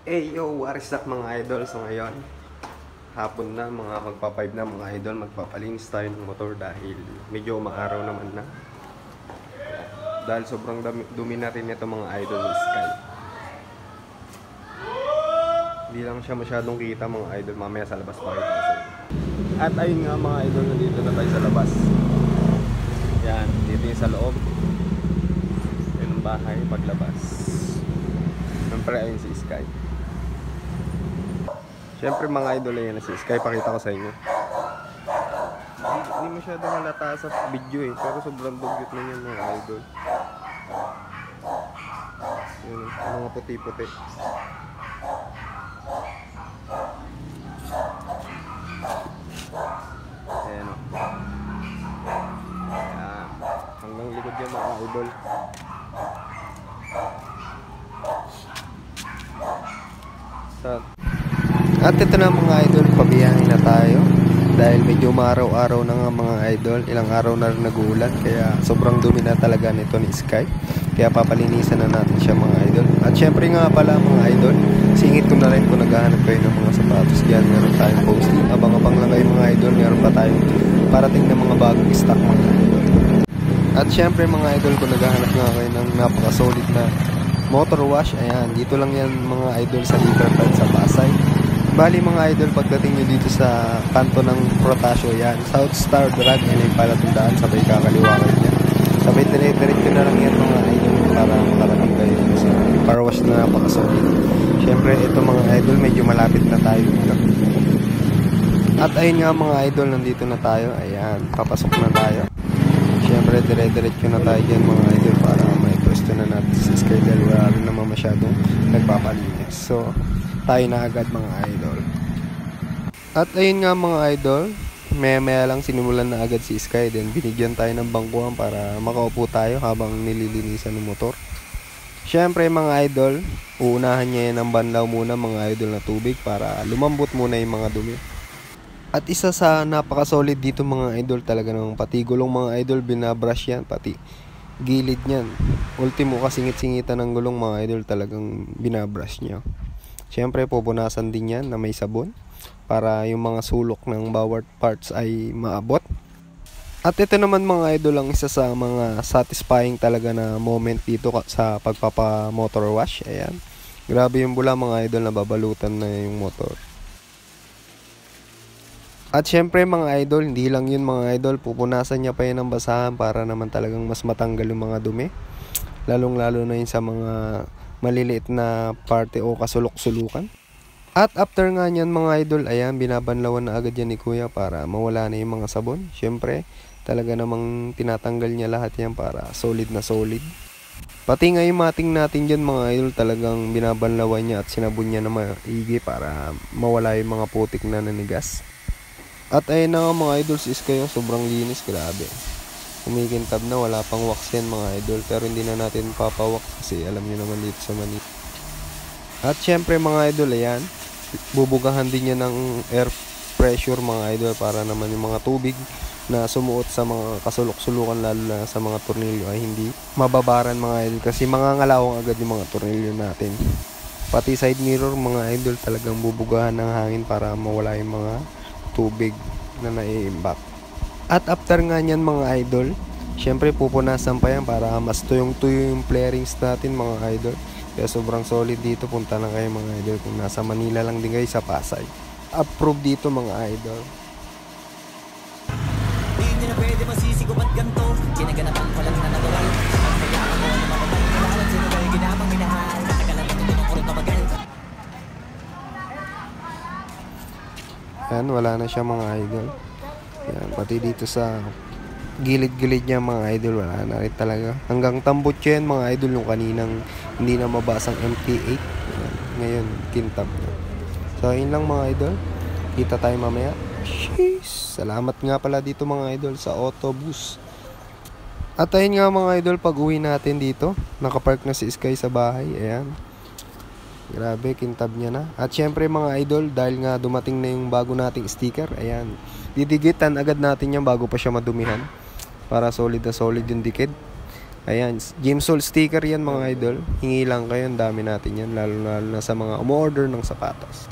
Hey yo, what is up mga idol? So ngayon, hapon na, mga magpa-5 na mga idol, magpapalinis tayo ng motor dahil medyo maaraw naman na. Dahil sobrang dumi na rin ito mga idol ng Sky. Hindi lang siya masyadong kita mga idol, mamaya sa labas pa kita kasi. At ayun nga mga idol, nandito na tayo sa labas. Yan, dito yung sa loob. Yan ang bahay, paglabas. Siyempre ayun si Sky. Siyempre mga idol, yan na si Sky, pakita ko sa inyo. Hindi masyadong halata sa video eh, pero sobrang dugyot na yan mga idol. Yun, mga puti-puti. Ayan o. Ayan. Hanggang likod yan mga idol. At ito na mga idol, pabiyahin na tayo. Dahil medyo maaraw-araw na nga mga idol, ilang araw na rin nag-uulan, kaya sobrang dumi na talaga nito ni Sky. Kaya papalinisan na natin siya mga idol. At syempre nga pala mga idol, singit ko na rin kung naghahanap kayo ng mga sapatos diyan. Meron tayong posting, abang-abang lang kayo mga idol. Meron pa tayong parating na mga bagong stock mga idol. At syempre mga idol, kung naghahanap nga kayo ng napaka-solid na motor wash, ayan, dito lang yan mga idol sa Liverpool sa Pasay. Bali mga idol, pagdating nyo dito sa kanto ng Protasio, yan, South Star Drag, yan yung palatandaan, sabay kakaliwa kayo niya. Sabay dire-diretso na lang yan mga idol para makarating kayo sa car wash na napakasolid. Siyempre ito mga idol, medyo malapit na tayo dito. At ayun nga mga idol, nandito na tayo, ayan, papasok na tayo. Siyempre dire-diretso na tayo dyan mga idol para may pwesto na natin sa Sky dahil wala rin naman masyadong nagpapalinis. So tayo na agad mga idol. At ayun nga mga idol, maya lang sinimulan na agad si Sky. Then binigyan tayo ng bangkuhan para makaupo tayo habang nililinisan ng motor. Syempre mga idol, uunahan niya yan ng banlaw muna mga idol na tubig para lumambot muna yung mga dumi. At isa sa napaka-solid dito mga idol talaga ng pati gulong mga idol, binabrush yan, pati gilid niyan. Ultimo kasingit-singitan ng gulong mga idol, talagang binabrush niya. Siyempre pupunasan din yan na may sabon para yung mga sulok ng bawat parts ay maabot. At ito naman mga idol ang isa sa mga satisfying talaga na moment dito sa pagpapa motor wash. Ayan, grabe yung bula mga idol, na babalutan na yung motor. At syempre mga idol, hindi lang yun mga idol, pupunasan niya pa yun ng basahan para naman talagang mas matanggal yung mga dumi. Lalong lalo na yun sa mga maliliit na parte o kasulok-sulukan. At after nga nyan mga idol, ayan, binabanlawan na agad yan ni kuya para mawala na yung mga sabon. Syempre, talaga namang tinatanggal niya lahat yan para solid na solid. Pati nga yung mating natin dyan mga idol, talagang binabanlawan niya at sinabon niya na maigi para mawala yung mga putik na nanigas. At ayun na nga mga idol, si Sky, sobrang linis, grabe. Kumikintab na, wala pang wax yan mga idol, pero hindi na natin papawax kasi alam nyo naman dito sa Manila. At syempre mga idol, ayan, bubugahan din niya ng air pressure mga idol para naman yung mga tubig na sumuot sa mga kasulok-sulukan lalo na sa mga tornilyo ay hindi mababaran mga idol kasi mangangalawang agad yung mga tornilyo natin. Pati side mirror mga idol, talagang bubugahan ng hangin para mawala yung mga tubig na nai-imbak. At after nga nyan mga idol, syempre pupunasan pa yan para mas tuyong-tuyo yung flarings natin mga idol. Kaya sobrang solid dito, punta na kayo mga idol kung nasa Manila lang din kayo sa Pasay. Approve dito mga idol. Hindi na pwede masisigo ba't ganito? Kinaganapan ko lang na nagawal. Ang kailangan mo na mapapagkalalan. Sino ba yung ginamang minahal? Natagalan na tutunong ko rin tumagal. Yan, wala na siya mga idol. Yan, pati dito sa gilid-gilid niya mga idol, wala na rin talaga. Hanggang tambot yan mga idol, yung kaninang hindi na mabasang MT8. Yan, ngayon, kintab na. So, yun lang mga idol. Kita tayo mamaya. Sheesh! Salamat nga pala dito mga idol sa autobus. At ayun nga mga idol, pag uwi natin dito, nakapark na si Sky sa bahay. Ayan. Grabe, kintab niya na. At syempre mga idol, dahil nga dumating na yung bago nating sticker, ayan, didigitan agad natin yan bago pa siya madumihan para solid na solid yung dikit. Ayan, James Soul sticker yan mga idol. Hingi lang kayo, ang dami natin yan, lalo na sa mga umorder ng sapatos.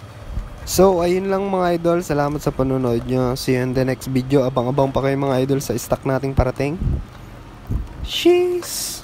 So, ayun lang mga idol. Salamat sa panonood nyo. See you in the next video. Abang-abang pa kayo mga idol sa stock nating parating. Cheers!